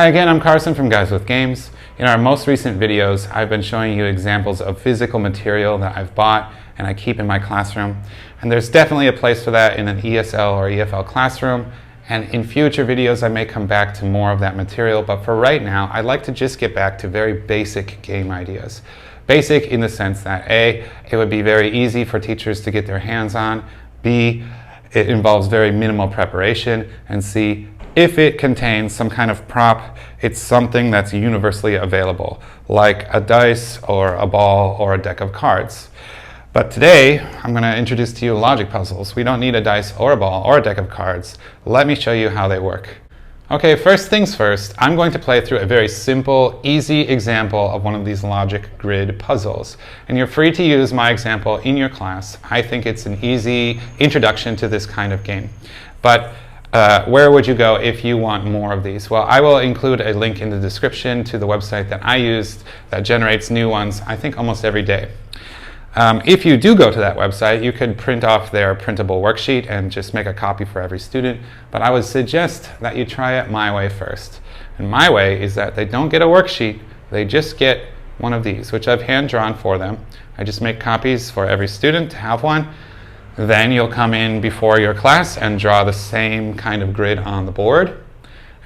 Hi again, I'm Carson from Guys with Games. In our most recent videos, I've been showing you examples of physical material that I've bought and I keep in my classroom. And there's definitely a place for that in an ESL or EFL classroom. And in future videos, I may come back to more of that material. But for right now, I'd like to just get back to very basic game ideas. Basic in the sense that A, it would be very easy for teachers to get their hands on. B, it involves very minimal preparation. And C, if it contains some kind of prop, it's something that's universally available, like a dice or a ball or a deck of cards. But today, I'm going to introduce to you logic puzzles. We don't need a dice or a ball or a deck of cards. Let me show you how they work. Okay, first things first, I'm going to play through a very simple, easy example of one of these logic grid puzzles. And you're free to use my example in your class. I think it's an easy introduction to this kind of game. But where would you go if you want more of these? Well, I will include a link in the description to the website that I used that generates new ones, I think almost every day. If you do go to that website, you could print off their printable worksheet and just make a copy for every student. But I would suggest that you try it my way first. And my way is that they don't get a worksheet, they just get one of these, which I've hand drawn for them. I just make copies for every student to have one. Then you'll come in before your class and draw the same kind of grid on the board.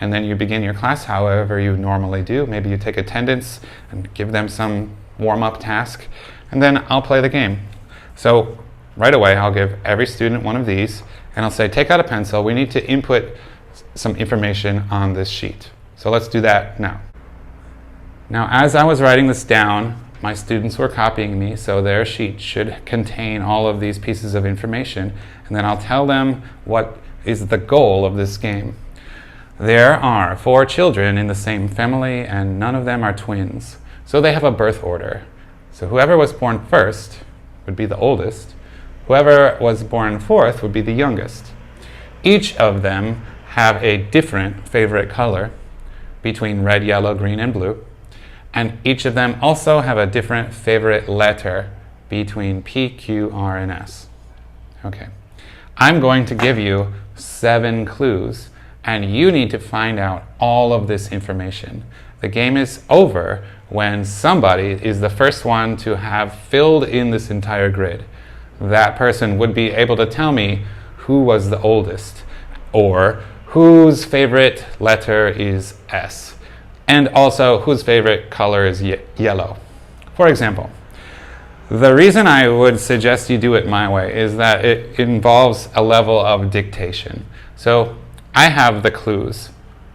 And then you begin your class however you normally do. Maybe you take attendance and give them some warm-up task. And then I'll play the game. So right away I'll give every student one of these and I'll say, take out a pencil. We need to input some information on this sheet. So let's do that now. Now as I was writing this down, my students were copying me, so their sheet should contain all of these pieces of information, and then I'll tell them what is the goal of this game. There are 4 children in the same family, and none of them are twins, so they have a birth order. So whoever was born first would be the oldest, whoever was born fourth would be the youngest. Each of them have a different favorite color between red, yellow, green, and blue. And each of them also have a different favorite letter between P, Q, R, and S. Okay. I'm going to give you 7 clues, and you need to find out all of this information. The game is over when somebody is the first one to have filled in this entire grid. That person would be able to tell me who was the oldest, or whose favorite letter is S. And also whose favorite color is yellow. For example, the reason I would suggest you do it my way is that it involves a level of dictation. So I have the clues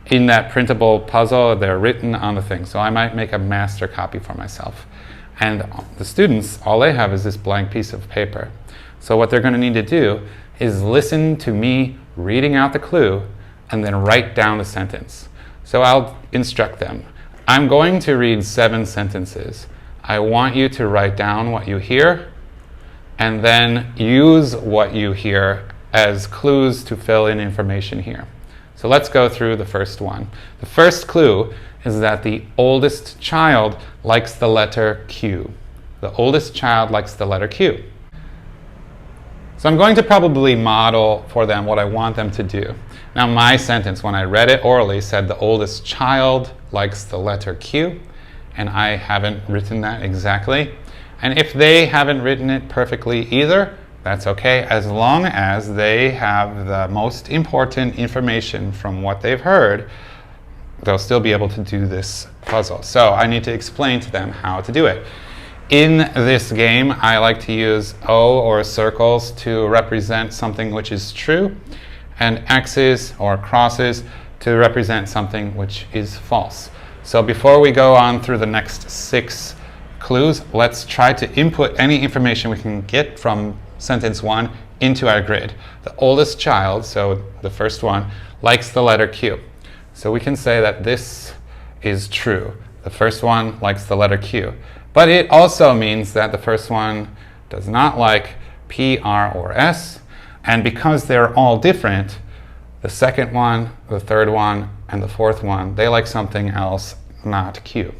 in that printable puzzle, they're written on the thing. So I might make a master copy for myself. And the students, all they have is this blank piece of paper. So what they're going to need to do is listen to me reading out the clue and then write down the sentence. So I'll instruct them. I'm going to read 7 sentences. I want you to write down what you hear and then use what you hear as clues to fill in information here. So let's go through the first one. The first clue is that the oldest child likes the letter Q. The oldest child likes the letter Q. So I'm going to probably model for them what I want them to do. Now my sentence, when I read it orally, said the oldest child likes the letter Q, and I haven't written that exactly. And if they haven't written it perfectly either, that's okay, as long as they have the most important information from what they've heard, they'll still be able to do this puzzle. So I need to explain to them how to do it. In this game, I like to use O or circles to represent something which is true, and X's or crosses to represent something which is false. So before we go on through the next 6 clues, let's try to input any information we can get from sentence 1 into our grid. The oldest child, so the first one, likes the letter Q. So we can say that this is true. The first one likes the letter Q. But it also means that the first one does not like P, R, or S. And because they're all different, the second one, the third one, and the fourth one, they like something else, not Q.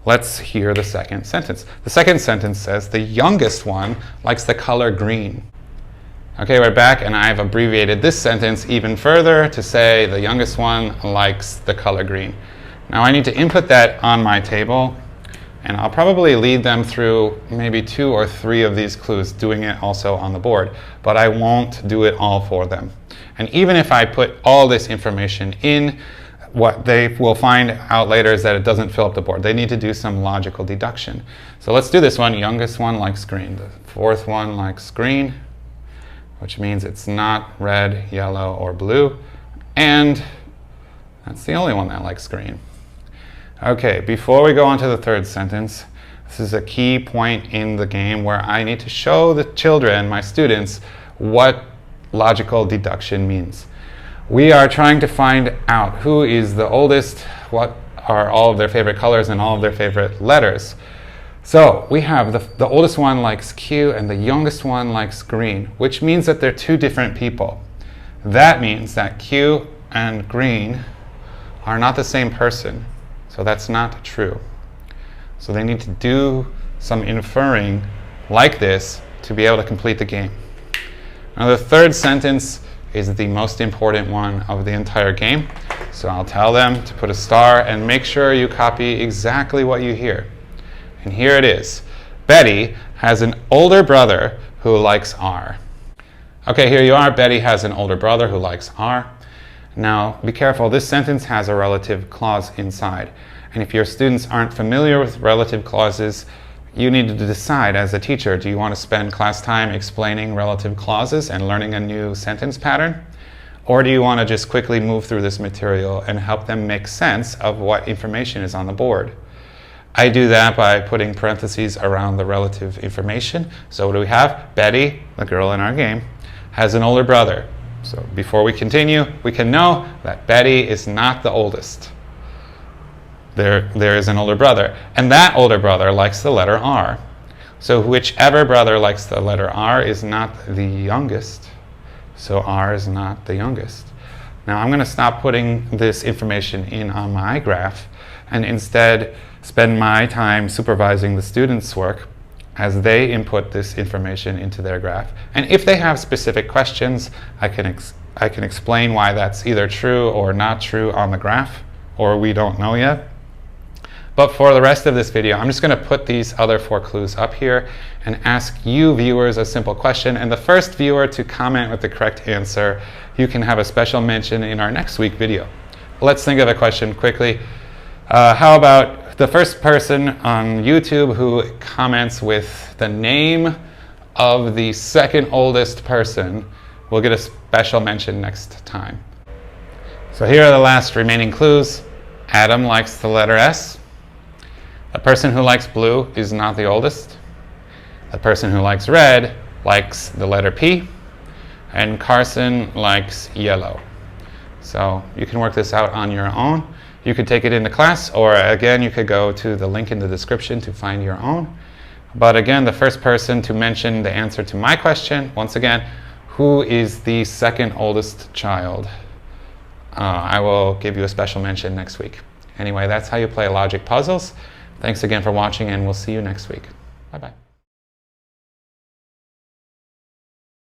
Let's hear the second sentence. The second sentence says the youngest one likes the color green. Okay, we're back, and I've abbreviated this sentence even further to say the youngest one likes the color green. Now I need to input that on my table, and I'll probably lead them through maybe 2 or 3 of these clues, doing it also on the board, but I won't do it all for them. And even if I put all this information in, what they will find out later is that it doesn't fill up the board. They need to do some logical deduction. So let's do this one. Youngest one likes green. The 4th one likes green, which means it's not red, yellow, or blue. And that's the only one that likes green. Okay, before we go on to the 3rd sentence, this is a key point in the game where I need to show the children, my students, what logical deduction means. We are trying to find out who is the oldest, what are all of their favorite colors and all of their favorite letters. So we have the oldest one likes Q and the youngest one likes green, which means that they're 2 different people. That means that Q and green are not the same person. So that's not true. So they need to do some inferring like this to be able to complete the game. Now the 3rd sentence is the most important one of the entire game. So I'll tell them to put a star and make sure you copy exactly what you hear. And here it is. Betty has an older brother who likes R. Okay, here you are. Betty has an older brother who likes R. Now, be careful. This sentence has a relative clause inside. And if your students aren't familiar with relative clauses, you need to decide as a teacher, do you want to spend class time explaining relative clauses and learning a new sentence pattern? Or do you want to just quickly move through this material and help them make sense of what information is on the board? I do that by putting parentheses around the relative information. So what do we have? Betty, the girl in our game, has an older brother. So before we continue, we can know that Betty is not the oldest. There is an older brother. And that older brother likes the letter R. So whichever brother likes the letter R is not the youngest. So R is not the youngest. Now I'm going to stop putting this information in on my graph and instead spend my time supervising the students' work as they input this information into their graph. And if they have specific questions, I can explain why that's either true or not true on the graph, or we don't know yet. But for the rest of this video, I'm just going to put these other 4 clues up here and ask you viewers a simple question. And the first viewer to comment with the correct answer, you can have a special mention in our next week video. Let's think of a question quickly. How about the first person on YouTube who comments with the name of the 2nd oldest person will get a special mention next time. So here are the last remaining clues. Adam likes the letter S. The person who likes blue is not the oldest. The person who likes red likes the letter P. And Carson likes yellow. So you can work this out on your own. You could take it into class, or again, you could go to the link in the description to find your own. But again, the first person to mention the answer to my question, once again, who is the 2nd oldest child? I will give you a special mention next week. Anyway, that's how you play logic puzzles. Thanks again for watching, and we'll see you next week. Bye-bye.